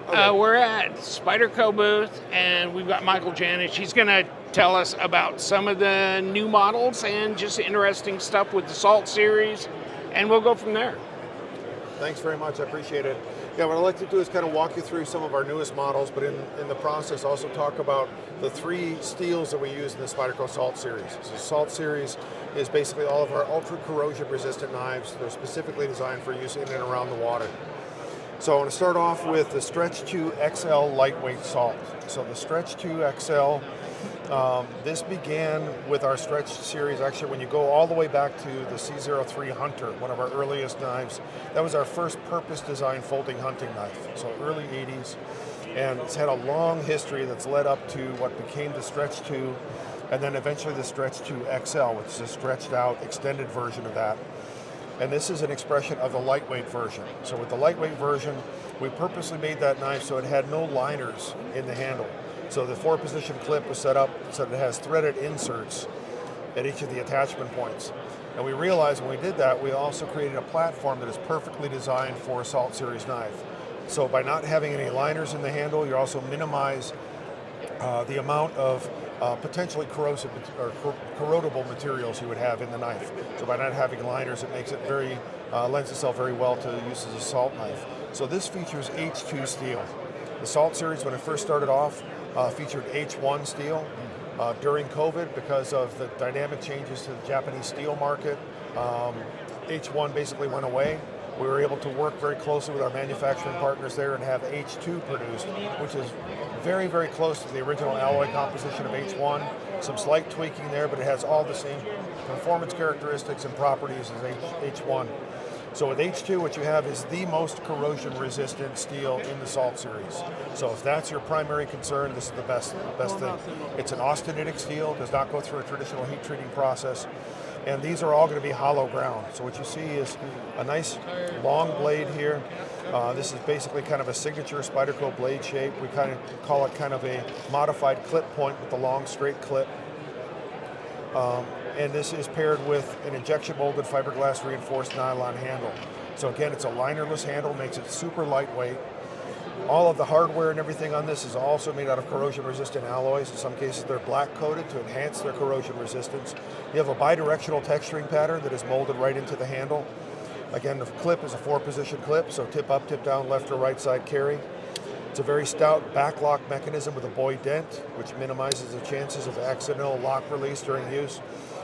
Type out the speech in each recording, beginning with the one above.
We're at Spyderco booth, and we've got Michael Janich. He's going to tell us about some of the new models and just interesting stuff with the Salt series, and we'll go from there. Thanks very much, I appreciate it. Yeah, what I'd like to do is kind of walk you through some of our newest models, but in the process also talk about the 3 steels that we use in the Spyderco Salt series. So the Salt series is basically all of our ultra corrosion resistant knives. They're specifically designed for use in and around the water. So I want to start off with the Stretch 2 XL lightweight salt. So the Stretch 2 XL, this began with our Stretch series. Actually, when you go all the way back to the C03 Hunter, one of our earliest knives, that was our first purpose-designed folding hunting knife. So early 80s, and it's had a long history that's led up to what became the Stretch 2, and then eventually the Stretch 2 XL, which is a stretched-out, extended version of that. And this is an expression of the lightweight version. So with the lightweight version, we purposely made that knife so it had no liners in the handle. So the 4-position clip was set up so that it has threaded inserts at each of the attachment points. And we realized when we did that, we also created a platform that is perfectly designed for a Salt Series knife. So by not having any liners in the handle, you also minimize the amount of potentially corrosive or corrodable materials you would have in the knife. So by not having liners, it makes it lends itself very well to use as a salt knife. So this features H2 steel. The Salt series, when it first started off, featured H1 steel. During COVID, because of the dynamic changes to the Japanese steel market, H1 basically went away. We were able to work very closely with our manufacturing partners there and have H2 produced, which is very, very close to the original alloy composition of H1. Some slight tweaking there, but it has all the same performance characteristics and properties as H1. So with H2, what you have is the most corrosion-resistant steel in the Salt series. So if that's your primary concern, this is the best thing. It's an austenitic steel, does not go through a traditional heat treating process, and these are all going to be hollow ground. So what you see is a nice long blade here. This is basically kind of a signature Spyderco blade shape. We kind of call it kind of a modified clip point with the long straight clip. And this is paired with an injection molded fiberglass reinforced nylon handle. So again, it's a linerless handle, makes it super lightweight. All of the hardware and everything on this is also made out of corrosion resistant alloys. In some cases they're black coated to enhance their corrosion resistance. You have a bidirectional texturing pattern that is molded right into the handle. Again, the clip is a 4-position clip, so tip up, tip down, left or right side carry. It's a very stout backlock mechanism with a buoy dent, which minimizes the chances of accidental lock release during use.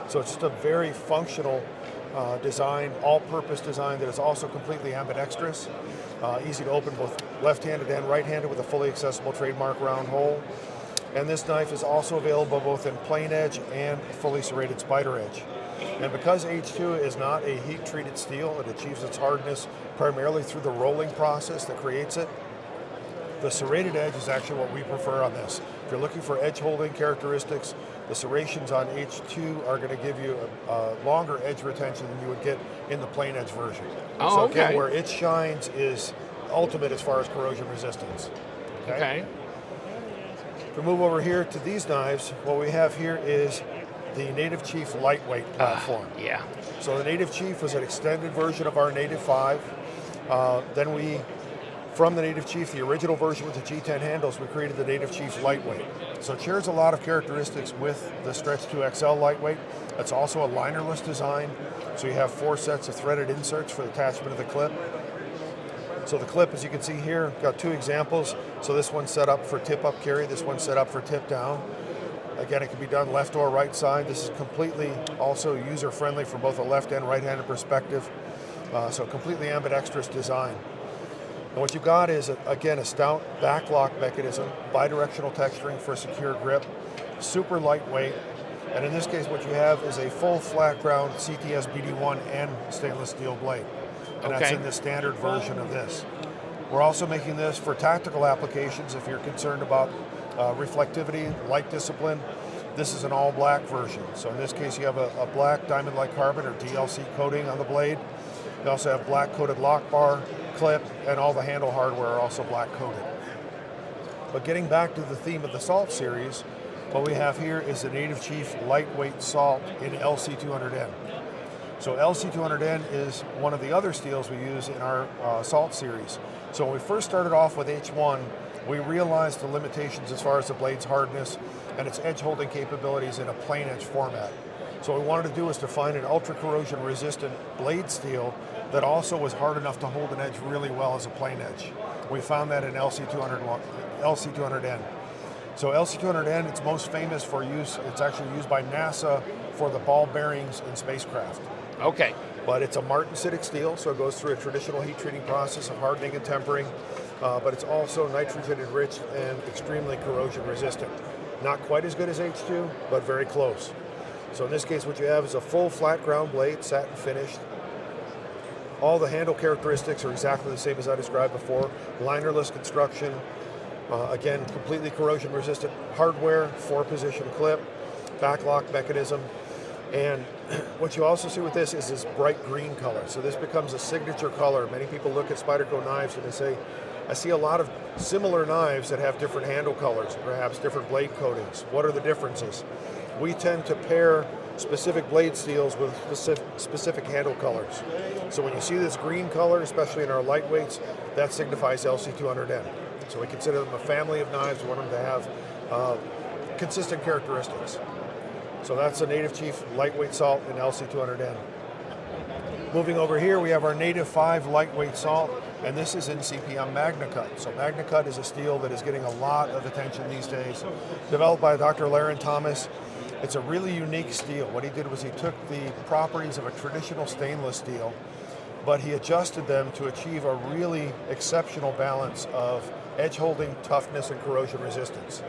So it's just a very functional design, all-purpose design that is also completely ambidextrous. Easy to open both left-handed and right-handed with a fully accessible trademark round hole. And this knife is also available both in plain edge and fully serrated spider edge. And because H2 is not a heat-treated steel, it achieves its hardness primarily through the rolling process that creates it. The serrated edge is actually what we prefer on this. If you're looking for edge holding characteristics, the serrations on H2 are going to give you a longer edge retention than you would get in the plain edge version. Oh, so okay. Again, where it shines is ultimate as far as corrosion resistance. Okay. If we move over here to these knives, what we have here is the Native Chief lightweight platform. Yeah. So the Native Chief was an extended version of our Native 5. From the Native Chief, the original version with the G10 handles, we created the Native Chief lightweight. So it shares a lot of characteristics with the Stretch 2 XL lightweight. It's also a linerless design. So you have 4 sets of threaded inserts for the attachment of the clip. So the clip, as you can see here, got 2 examples. So this one's set up for tip-up carry, this one's set up for tip-down. Again, it can be done left or right side. This is completely also user-friendly from both a left and right-handed perspective. So completely ambidextrous design. And what you've got is, again, a stout backlock mechanism, bidirectional texturing for a secure grip, super lightweight, and in this case what you have is a full flat ground CTS BD1 and stainless steel blade. And that's in the standard version of this. We're also making this for tactical applications if you're concerned about reflectivity, light discipline. This is an all black version. So in this case you have a black diamond-like carbon or DLC coating on the blade. You also have black coated lock bar, clip, and all the handle hardware are also black coated. But getting back to the theme of the Salt series, what we have here is the Native Chief lightweight salt in LC200N. So LC200N is one of the other steels we use in our Salt series. So when we first started off with H1, we realized the limitations as far as the blade's hardness and its edge holding capabilities in a plain edge format. So what we wanted to do was to find an ultra corrosion resistant blade steel that also was hard enough to hold an edge really well as a plain edge. We found that in LC200N. So LC200N, it's most famous for use, it's actually used by NASA for the ball bearings in spacecraft. Okay. But it's a martensitic steel, so it goes through a traditional heat treating process of hardening and tempering, but it's also nitrogen enriched and extremely corrosion resistant. Not quite as good as H2, but very close. So in this case, what you have is a full flat ground blade, satin finished. All the handle characteristics are exactly the same as I described before. Linerless construction, again, completely corrosion resistant hardware, 4-position clip, backlock mechanism. And what you also see with this is this bright green color. So this becomes a signature color. Many people look at Spyderco knives and they say, I see a lot of similar knives that have different handle colors, perhaps different blade coatings. What are the differences? We tend to pair specific blade steels with specific handle colors. So when you see this green color, especially in our lightweights, that signifies LC200N. So we consider them a family of knives. We want them to have consistent characteristics. So that's a Native Chief lightweight salt in LC200N. Moving over here, we have our Native 5 lightweight salt, and this is in CPM MagnaCut. So MagnaCut is a steel that is getting a lot of attention these days, developed by Dr. Laren Thomas. It's a really unique steel. What he did was he took the properties of a traditional stainless steel, but he adjusted them to achieve a really exceptional balance of edge holding, toughness, and corrosion resistance.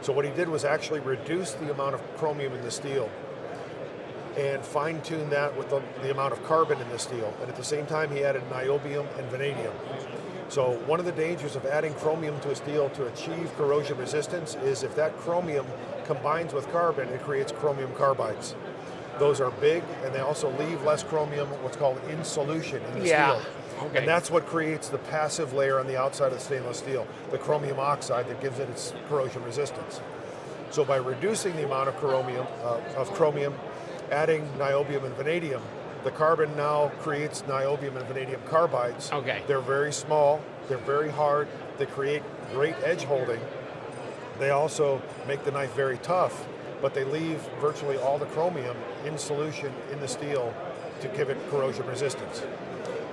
So what he did was actually reduce the amount of chromium in the steel and fine-tune that with the amount of carbon in the steel. And at the same time, he added niobium and vanadium. So one of the dangers of adding chromium to a steel to achieve corrosion resistance is if that chromium combines with carbon, it creates chromium carbides. Those are big, and they also leave less chromium, what's called in solution in the steel. Okay. And that's what creates the passive layer on the outside of the stainless steel, the chromium oxide that gives it its corrosion resistance. So by reducing the amount of chromium, adding niobium and vanadium, the carbon now creates niobium and vanadium carbides. Okay. They're very small, they're very hard, they create great edge holding. They also make the knife very tough, but they leave virtually all the chromium in solution in the steel to give it corrosion resistance.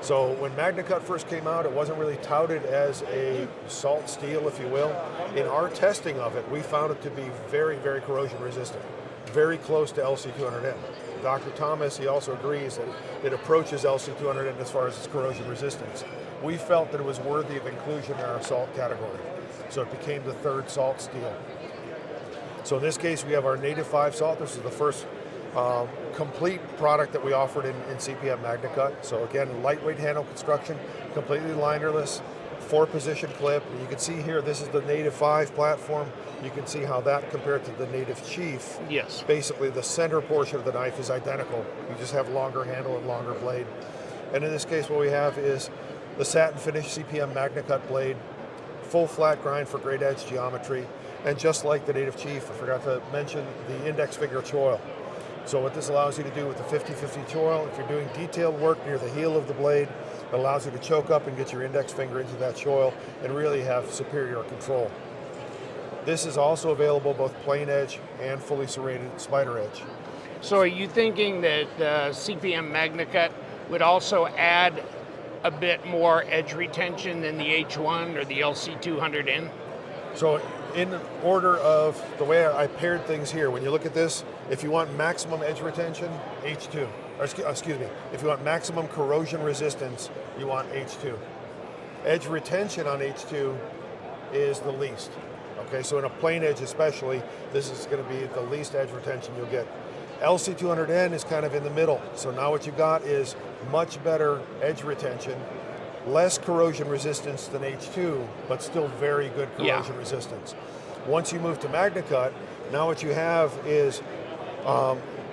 So when MagnaCut first came out, it wasn't really touted as a salt steel, if you will. In our testing of it, we found it to be very, very corrosion resistant, very close to LC200N. Dr. Thomas, he also agrees that it approaches LC200N as far as its corrosion resistance. We felt that it was worthy of inclusion in our salt category, so it became the third salt steel. So in this case, we have our Native 5 salt. This is the first complete product that we offered in CPM MagnaCut. So again, lightweight handle construction, completely linerless, 4-position clip. And you can see here, this is the Native 5 platform. You can see how that compared to the Native Chief. Yes. Basically, the center portion of the knife is identical. You just have longer handle and longer blade. And in this case, what we have is the satin finish CPM MagnaCut blade, full flat grind for great edge geometry. And just like the Native Chief, I forgot to mention the index finger choil. So what this allows you to do with the 50-50 choil, if you're doing detailed work near the heel of the blade, it allows you to choke up and get your index finger into that choil and really have superior control. This is also available both plain edge and fully serrated spider edge. So are you thinking that CPM MagnaCut would also add a bit more edge retention than the H1 or the LC200N? So in order of the way I paired things here, when you look at this, if you want maximum edge retention, H2. Or excuse me, if you want maximum corrosion resistance, you want H2. Edge retention on H2 is the least. Okay, so in a plain edge especially, this is going to be the least edge retention you'll get. LC200N is kind of in the middle. So now what you've got is much better edge retention, less corrosion resistance than H2, but still very good corrosion resistance. Once you move to MagnaCut, now what you have is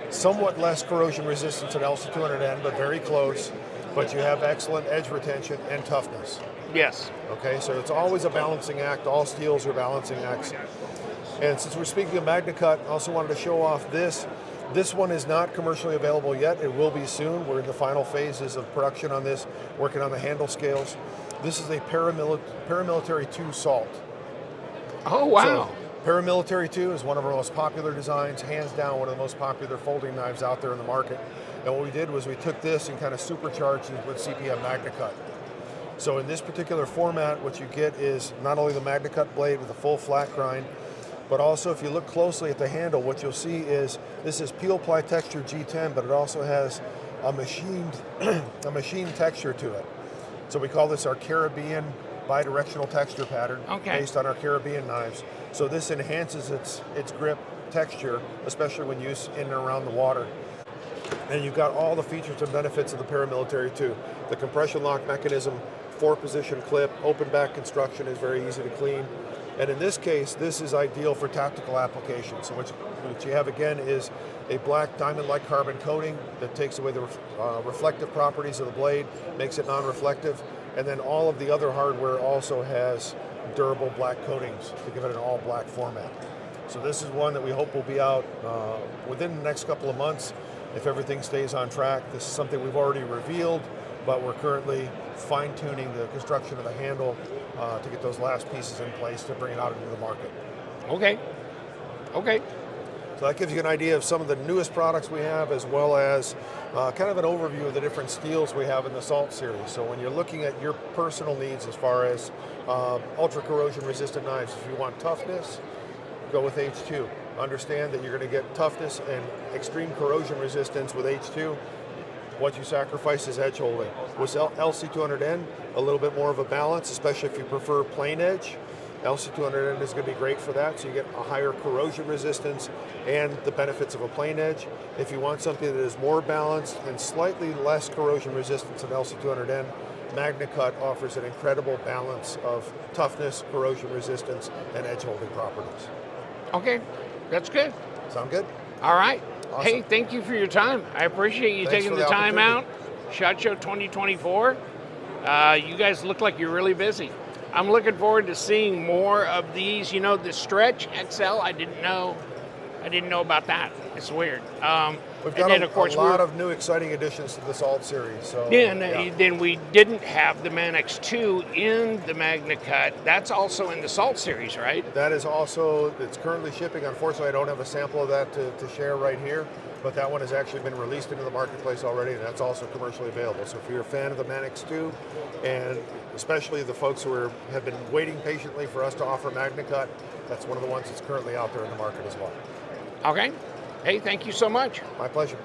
somewhat less corrosion resistance than LC200N, but very close, but you have excellent edge retention and toughness. Yes. Okay, so it's always a balancing act. All steels are balancing acts. And since we're speaking of MagnaCut, I also wanted to show off this. This one is not commercially available yet. It will be soon. We're in the final phases of production on this, working on the handle scales. This is a Paramilitary 2 salt. Oh, wow. So, Paramilitary 2 is one of our most popular designs, hands down one of the most popular folding knives out there in the market. And what we did was we took this and kind of supercharged it with CPM MagnaCut. So in this particular format, what you get is not only the MagnaCut blade with a full flat grind, but also if you look closely at the handle, what you'll see is this is peel ply texture G10, but it also has a machined texture to it. So we call this our Caribbean bidirectional texture pattern, based on our Caribbean knives. So this enhances its grip texture, especially when used in and around the water. And you've got all the features and benefits of the Paramilitary 2. The compression lock mechanism, 4-position clip, open back construction is very easy to clean. And in this case, this is ideal for tactical applications. So what you have again is a black diamond-like carbon coating that takes away the reflective properties of the blade, makes it non-reflective, and then all of the other hardware also has durable black coatings to give it an all-black format. So this is one that we hope will be out within the next couple of months if everything stays on track. This is something we've already revealed, but we're currently fine-tuning the construction of the handle to get those last pieces in place to bring it out into the market. Okay. So that gives you an idea of some of the newest products we have, as well as kind of an overview of the different steels we have in the Salt series. So when you're looking at your personal needs as far as ultra corrosion resistant knives, if you want toughness, go with H2. Understand that you're going to get toughness and extreme corrosion resistance with H2. What you sacrifice is edge holding. With LC200N, a little bit more of a balance, especially if you prefer plain edge. LC200N is going to be great for that, so you get a higher corrosion resistance and the benefits of a plain edge. If you want something that is more balanced and slightly less corrosion resistance than LC200N, MagnaCut offers an incredible balance of toughness, corrosion resistance, and edge holding properties. Okay, that's good. Sound good? All right. Awesome. Hey, thank you for your time. I appreciate you taking the time out. SHOT Show 2024. You guys look like you're really busy. I'm looking forward to seeing more of these. You know, the Stretch XL, I didn't know about that. It's weird. We've got a lot of new exciting additions to the Salt series. So, then we didn't have the ManX 2 in the MagnaCut. That's also in the Salt series, right? That is also, it's currently shipping. Unfortunately, I don't have a sample of that to share right here, but that one has actually been released into the marketplace already, and that's also commercially available. So if you're a fan of the ManX 2, and especially the folks who have been waiting patiently for us to offer MagnaCut, that's one of the ones that's currently out there in the market as well. Okay. Hey, thank you so much. My pleasure.